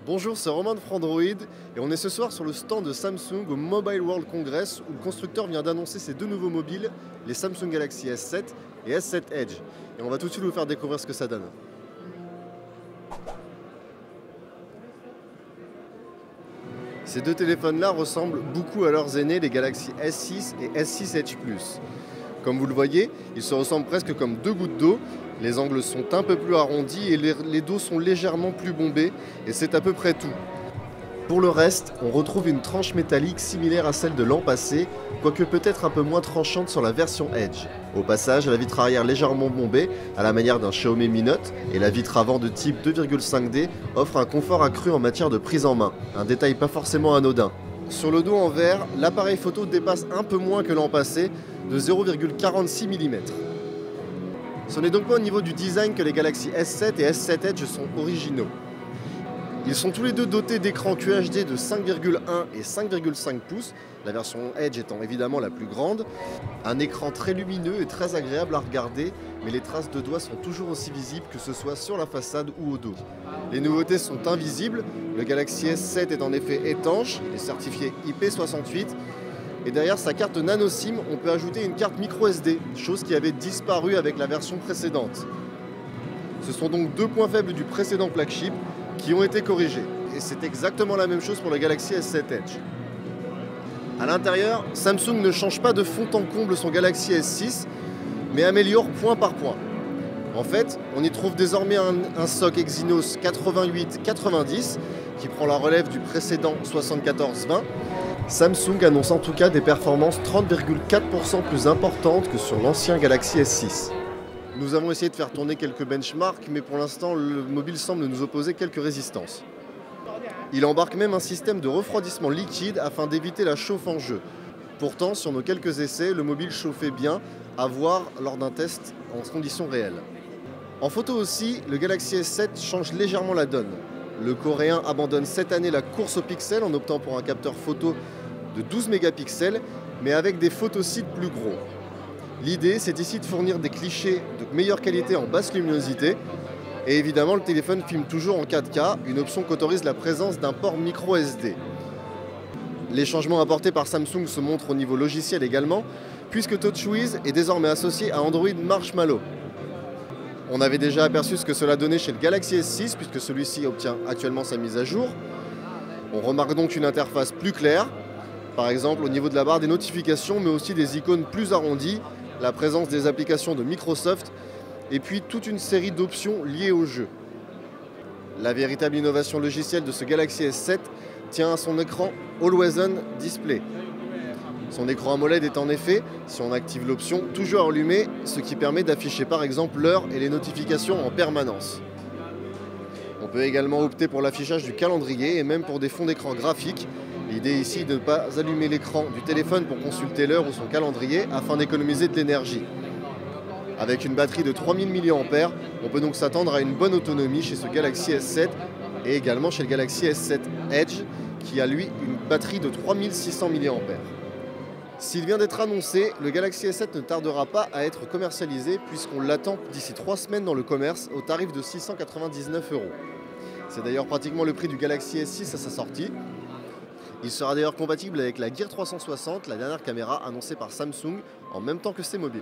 Bonjour, c'est Romain de Frandroid et on est ce soir sur le stand de Samsung au Mobile World Congress où le constructeur vient d'annoncer ses deux nouveaux mobiles, les Samsung Galaxy S7 et S7 Edge. Et on va tout de suite vous faire découvrir ce que ça donne. Ces deux téléphones-là ressemblent beaucoup à leurs aînés, les Galaxy S6 et S6 Edge Plus. Comme vous le voyez, ils se ressemblent presque comme deux gouttes d'eau. Les angles sont un peu plus arrondis et les dos sont légèrement plus bombés, et c'est à peu près tout. Pour le reste, on retrouve une tranche métallique similaire à celle de l'an passé, quoique peut-être un peu moins tranchante sur la version Edge. Au passage, la vitre arrière légèrement bombée, à la manière d'un Xiaomi Mi Note, et la vitre avant de type 2,5D offre un confort accru en matière de prise en main, un détail pas forcément anodin. Sur le dos en verre, l'appareil photo dépasse un peu moins que l'an passé, de 0,46 mm. Ce n'est donc pas au niveau du design que les Galaxy S7 et S7 Edge sont originaux. Ils sont tous les deux dotés d'écrans QHD de 5,1 et 5,5 pouces, la version Edge étant évidemment la plus grande. Un écran très lumineux et très agréable à regarder, mais les traces de doigts sont toujours aussi visibles que ce soit sur la façade ou au dos. Les nouveautés sont invisibles, le Galaxy S7 est en effet étanche, il est certifié IP68, et derrière sa carte nano SIM, on peut ajouter une carte micro SD, chose qui avait disparu avec la version précédente. Ce sont donc deux points faibles du précédent flagship qui ont été corrigés. Et c'est exactement la même chose pour le Galaxy S7 Edge. A l'intérieur, Samsung ne change pas de fond en comble son Galaxy S6, mais améliore point par point. En fait, on y trouve désormais un SoC Exynos 8890 qui prend la relève du précédent 7420. Samsung annonce en tout cas des performances 30,4% plus importantes que sur l'ancien Galaxy S6. Nous avons essayé de faire tourner quelques benchmarks, mais pour l'instant, le mobile semble nous opposer quelques résistances. Il embarque même un système de refroidissement liquide afin d'éviter la chauffe en jeu. Pourtant, sur nos quelques essais, le mobile chauffait bien, à voir lors d'un test en conditions réelles. En photo aussi, le Galaxy S7 change légèrement la donne. Le Coréen abandonne cette année la course aux pixels en optant pour un capteur photo de 12 mégapixels, mais avec des photosites plus gros. L'idée, c'est ici de fournir des clichés de meilleure qualité en basse luminosité. Et évidemment, le téléphone filme toujours en 4K, une option qu'autorise la présence d'un port micro SD. Les changements apportés par Samsung se montrent au niveau logiciel également, puisque TouchWiz est désormais associé à Android Marshmallow. On avait déjà aperçu ce que cela donnait chez le Galaxy S6, puisque celui-ci obtient actuellement sa mise à jour. On remarque donc une interface plus claire, par exemple au niveau de la barre des notifications, mais aussi des icônes plus arrondies, la présence des applications de Microsoft, et puis toute une série d'options liées au jeu. La véritable innovation logicielle de ce Galaxy S7 tient à son écran Always On Display. Son écran AMOLED est en effet, si on active l'option, toujours allumé, ce qui permet d'afficher par exemple l'heure et les notifications en permanence. On peut également opter pour l'affichage du calendrier et même pour des fonds d'écran graphiques. L'idée ici est de ne pas allumer l'écran du téléphone pour consulter l'heure ou son calendrier afin d'économiser de l'énergie. Avec une batterie de 3000 mAh, on peut donc s'attendre à une bonne autonomie chez ce Galaxy S7 et également chez le Galaxy S7 Edge qui a lui une batterie de 3600 mAh. S'il vient d'être annoncé, le Galaxy S7 ne tardera pas à être commercialisé puisqu'on l'attend d'ici 3 semaines dans le commerce au tarif de 699 €. C'est d'ailleurs pratiquement le prix du Galaxy S6 à sa sortie. Il sera d'ailleurs compatible avec la Gear 360, la dernière caméra annoncée par Samsung, en même temps que ses mobiles.